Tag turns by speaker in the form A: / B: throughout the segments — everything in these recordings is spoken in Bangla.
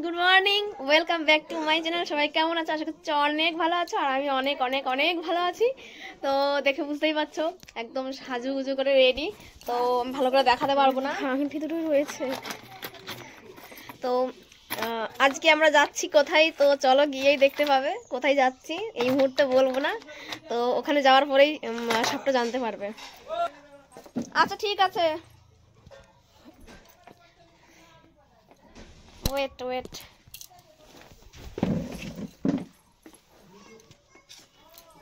A: Good morning, welcome back to my channel. সবাই কেমন আছো? আশা করছি অনেক ভালো আছো, আর আমি অনেক অনেক অনেক ভালো আছি। তো দেখে বুঝতেই পারছো একদম সাজুগুজু করে রেডি। তো ভালো করে দেখাতে পারবো না, আংটি দুটো রয়েছে। তো আজকে আমরা যাচ্ছি কোথায়, তো চলো গিয়েই দেখতে পাবে কোথায় যাচ্ছি। এই মুহূর্তে বলবো না, তো ওখানে যাওয়ার পরেই সবটা জানতে পারবে। আচ্ছা ঠিক আছে, ওয়েট ওয়েট।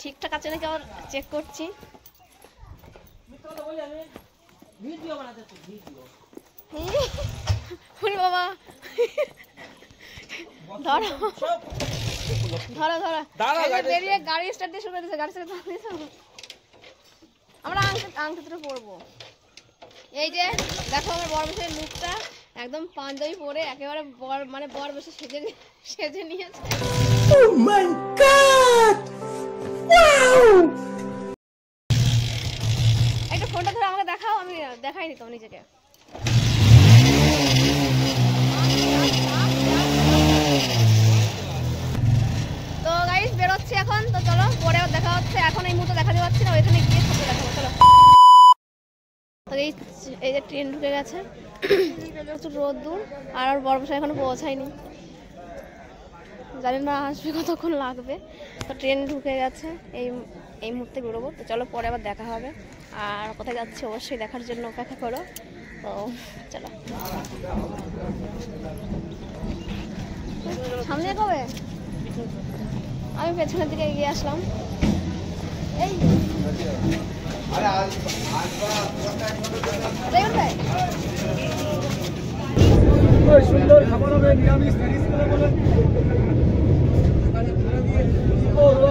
A: ঠিকঠাক আছে নাকি আবার চেক করছি। বাবা ধরো ধরো ধরো, বেরিয়ে গাড়ি স্টার্ট দিয়ে শুরু করে দিয়েছে। গাড়ি স্টার্ট দিয়েছে, আমরা আংটি দুটো পরবো। এই যে দেখো আমার বর বসের লুকটা, একদম পাঞ্জাবি পরে একেবারে বর, মানে বর বসে সেজে নিয়েছে। Oh my God! Wow! একটা ফোনটা ধরে আমাকে দেখাও, আমি দেখাইনি তো নিজেকে। তো গাইস বেরোচ্ছি এখন, তো চলো পরে আবার দেখা হচ্ছে। এখন এই মুহূর্তে দেখাতে পারছি না, ওইখানে গিয়ে সব দেখাবো। চলো। তো এই যে ট্রেন ঢুকে গেছে, প্রচুর রোদ্দুর, আর ওর বড় বসে এখনো পৌঁছায়নি, জানি না আসবে কতক্ষণ লাগবে। তো ট্রেন ঢুকে গেছে, এই মুহূর্তে বেরোবো। তো চলো পরে আবার দেখা হবে, আর কোথায় যাচ্ছি অবশ্যই দেখার জন্য অপেক্ষা করো। তো চলো, সামনে কবে আমি পেছনের দিকে এগিয়ে আসলাম। এই
B: সুন্দর খাবার হবে, নিরামিষ প্যারিস করে বলে,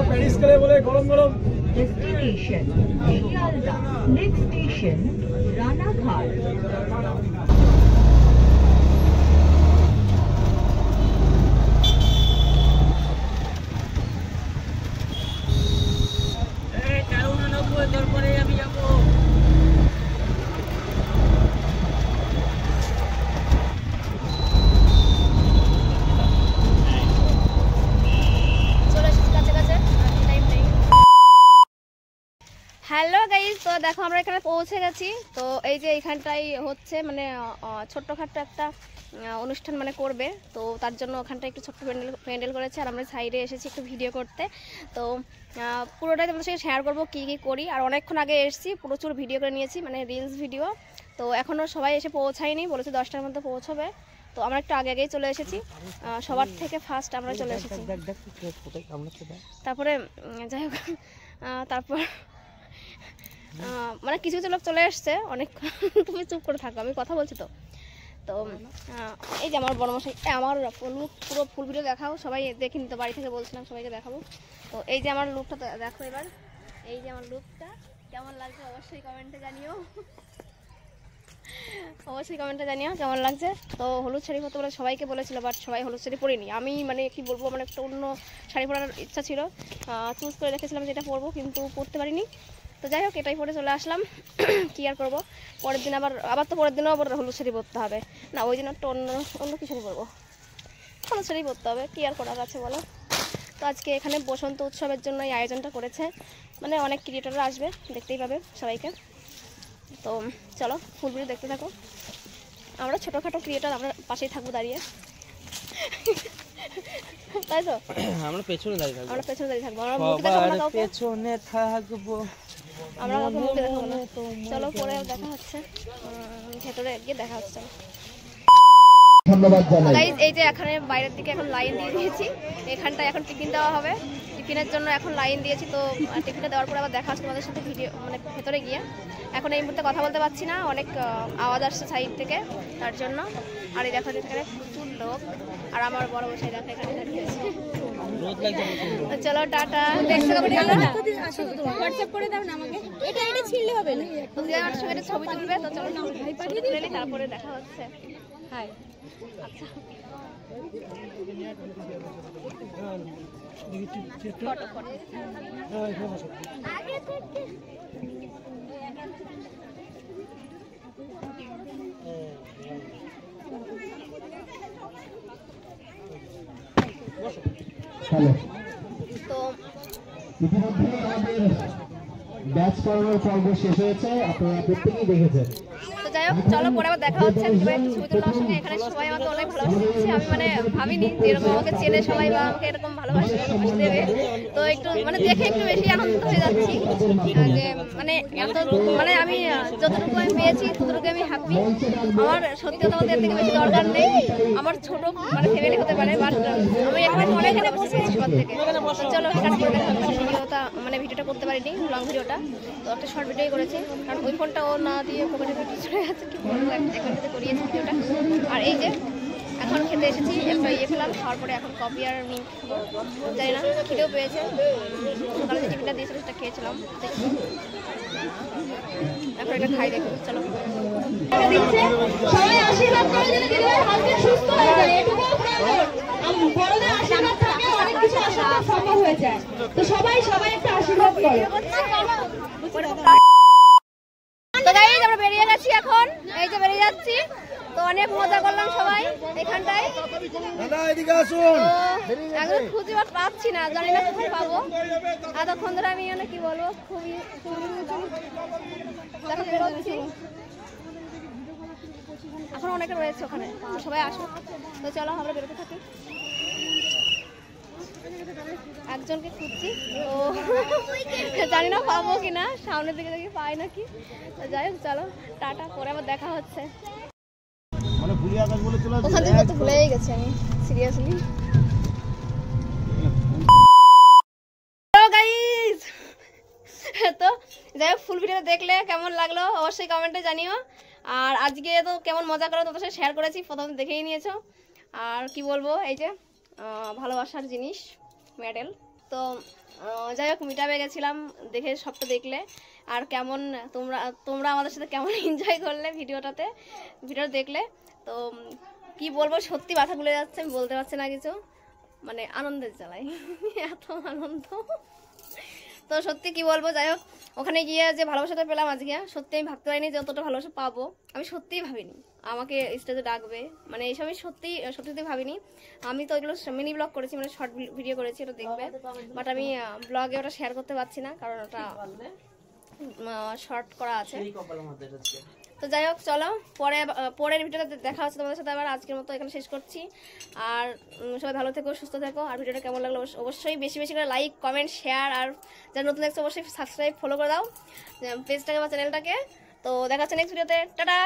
B: প্যারিস করে বলে গরম গরম।
C: Destination Sealdah, next station Ranaghat.
A: Hello guys, তো দেখো আমরা এখানে পৌঁছে গেছি। তো এই যে এইখানটাই হচ্ছে মানে ছোট্টখাট্ট একটা অনুষ্ঠান মানে করবে, তো তার জন্য ওখানটা একটু ছোট্ট প্যান্ডেল করেছে, আর আমরা সাইডে এসেছি একটু ভিডিও করতে। তো পুরোটাই তোমাদের সাথে শেয়ার করবো কী কী করি। আর অনেকক্ষণ আগে এসেছি, প্রচুর ভিডিও করে নিয়েছি, মানে রিলস ভিডিও। তো এখনও সবাই এসে পৌঁছায়নি, বলেছে 10টার মধ্যে পৌঁছবে। তো আমরা একটু আগে আগেই চলে এসেছি, সবার থেকে ফার্স্ট আমরা চলে এসেছি। তারপরে যাই হোক, তারপর মানে কিছু কিছু লোক চলে এসছে অনেক। তুমি চুপ করে থাকো, আমি কথা বলছি তো। তো এই যে আমার বড়মশাই, আমার লুক পুরো ফুল ভিডিও দেখাও, সবাই দেখিনি তো, বাড়ি থেকে বলছিলাম সবাইকে দেখাবো। তো এই যে আমার লুকটা দেখো এবার, এই যে আমার লুকটা কেমন লাগছে অবশ্যই কমেন্টে জানিও, অবশ্যই কমেন্টে জানিও কেমন লাগছে। তো হলুদ শাড়ি পরতে বলে সবাইকে বলেছিল, বাট সবাই হলুদ শাড়ি পরিনি। আমি মানে কি বলবো, মানে একটা অন্য শাড়ি পরার ইচ্ছা ছিল, চুজ করে রেখেছিলাম যেটা পরবো, কিন্তু পরতে পারিনি। তো যাই হোক, এটাই পরে চলে আসলাম। কী আর করবো, পরের দিন আবার তো পরের দিনও আবার হলুদ শাড়ি পরতে হবে না, ওই দিন একটা অন্য কিছু পরবো, হলুদ শাড়ি পরতে হবে, কী আর করার আছে বলো। তো আজকে এখানে বসন্ত উৎসবের জন্য এই আয়োজনটা করেছে, মানে অনেক ক্রিয়েটাররা আসবে, দেখতেই পাবে সবাইকে। তো চলো ফুল ভিডিও দেখতে থাকো, আমরা ছোটোখাটো ক্রিয়েটার, আমরা পাশেই থাকবো দাঁড়িয়ে, তাই তো? আমরা পেছনে দাঁড়িয়ে থাকবো, আমরা মুখে দেখাবো না কাউকে, পেছনে থাকবো, আমরা কাউকে মুখে দেখাবো না। চলো পরে দেখা হচ্ছে, ভেতরে গিয়ে দেখা হচ্ছে। গাইস এই যে এখানে বাইরের দিকে এখন লাইন দিয়ে দিয়েছি, এখানটায় এখন টিফিন দেওয়া হবে, টিফিনের জন্য এখন লাইন দিয়েছি। তো টিফিনটা দেওয়ার পরে আবার দেখা হচ্ছে তোমাদের সাথে ভিডিও, মানে ভেতরে গিয়ে। এখন এই মুহূর্তে কথা বলতে পারছি না, অনেক আওয়াজ আসছে সাইড থেকে, তার জন্য। আর এই দেখো এখানে প্রচুর লোক, আর আমার বড় বসাই দেখো এখানে দাঁড়িয়েছে। চলো টাটা, হোয়াটসঅ্যাপ করে দাও না আমাকে, এটা ছিঁড়লে হবে না, তুমি আমার সঙ্গে ছবি তুলবে। তো চলো ছবি তুলে নিই, তারপরে দেখা হচ্ছে। হাই, আচ্ছা ফটো ফটো আগে থেকে
D: হ্যালো,
A: তো
D: ইতিমধ্যে আমাদের ব্যাচ করানোর পর্ব শেষ হয়েছে, আপনারা প্রত্যেকেই দেখেছেন।
A: তো যাই হোক, চলো পরে আবার দেখা হচ্ছে। এবার একটু ছবি তোলার সঙ্গে এখানে সবাই আমাকে অনেক ভালোবাসছে। আমি মানে ভাবিনি যে এরকম আমাকে চেনে সবাই বা আমাকে এরকম ভালোবাসা দেবে। তো একটু মানে দেখে একটু বেশি আনন্দিত হয়ে যাচ্ছি যে মানে এত মানে আমি যতটুকু আমি পেয়েছি ততটুকু আমি হ্যাপি। আমার সত্যি কথা বলতে এর থেকে বেশি দরকার নেই। আমার ছোট মানে ফ্যামিলি হতে পারে, বাট আমি এখানে অনেকখানে বসেছি সবার থেকে। তো চলো এখানে করে দেখা ভিডিওটা মানে ভিডিওটা করতে পারিনি, লং ভিডিওটা। তো একটা শর্ট ভিডিওই করেছি, কারণ ওই ফোনটা ও না দিয়ে পকেটে চলে যাচ্ছে। কি বলবো, একজনকে করিয়েছি ভিডিওটা। আর এই যে এখন খেতে এসেছি, একটা ইয়ে খেলাম, খাওয়ার পরে এখন কফি আর মিল্ক খাবো। জানি না খিদেও পেয়েছে, সকালে যে টিফিনটা দিয়েছিল সেটা খেয়েছিলাম। দেখি এখন এটা খাই, দেখি। চলো
E: সবাই আশীর্বাদ করে যেন দিদিভাই হালকা সুস্থ হয়ে যায়, এটুকুও বড়দের আশীর্বাদ থাকে, অনেক কিছু আশীর্বাদ সম্ভব হয়ে যায়। তো সবাই একটা আশীর্বাদ করে।
A: তো গাইস আমরা বেরিয়ে গেছি এখন, এই যে বেরিয়ে যাচ্ছি। তো অনেক মজা করলাম সবাই এখানটায়।
B: দাদা এদিকে আসুন।
A: তো এখন খুঁজে পাচ্ছি না, জানি না কোথায় পাবো। এতক্ষণ ধরে আমি কি বলবো, খুবই এখন বেরোচ্ছি। এখন অনেকে রয়েছে ওখানে, সবাই আসুক। তো চলো আমরা বেরোতে থাকি। একজনকে খুঁজছি, তো জানি না পাবো কিনা, সামনের দিকে দেখি পাই নাকি। তো যাই হোক, চলো টাটা, পরে আবার দেখা হচ্ছে।
B: মানে ভুলি আকাশ বলে চলে
A: ওখান থেকে তো ভুলেই গেছি আমি, সিরিয়াসলি। গাইস তো যাই হোক, ফুল ভিডিওটা দেখলে কেমন লাগলো অবশ্যই কমেন্টে জানিও। আর আজকে তো কেমন মজা করে তোমাদের সাথে শেয়ার করেছি, প্রথমে দেখেই নিয়েছো। আর কি বলবো, এই যে ভালোবাসার জিনিস মেডেল। তো যাই হোক, মিটাবে গেছিলাম, দেখে সবটা দেখলে। আর কেমন তোমরা আমাদের সাথে কেমন এনজয় করলে ভিডিওটা দেখলে। তো কি বলবো, সত্যি মাথা ঘুরে যাচ্ছে, আমি বলতে পারছি না কিছু, মানে আনন্দের জ্বালাই এত আনন্দ। তো সত্যি কি বলবো, যাই হোক, ওখানে গিয়ে যে ভালোবাসাটা পেলাম আজকে, সত্যি আমি ভাবতে পারিনি যে অতটা ভালোবাসা পাবো। আমি সত্যিই ভাবিনি আমাকে স্টেজে ডাকবে, মানে এইসব আমি সত্যি ভাবিনি। আমি তো ওইগুলো মিনি ব্লগ করেছি, মানে শর্ট ভিডিও করেছি, ওটা দেখবে। বাট আমি ব্লগে ওটা শেয়ার করতে পারছি না, কারণ ওটা শর্ট করা আছে। তো যাই হোক, চলো পরের ভিডিওতে দেখা হচ্ছে তোমাদের সাথে আবার। আজকের মতো এখানে শেষ করছি। আর সবাই ভালো থেকো, সুস্থ থেকো। আর ভিডিওটা কেমন লাগলো অবশ্যই বেশি করে লাইক, কমেন্ট, শেয়ার, আর যারা নতুন দেখছো অবশ্যই সাবস্ক্রাইব, ফলো করে দাও পেজটাকে বা চ্যানেলটাকে। তো দেখা হচ্ছে নেক্সট ভিডিওতে। টাটা।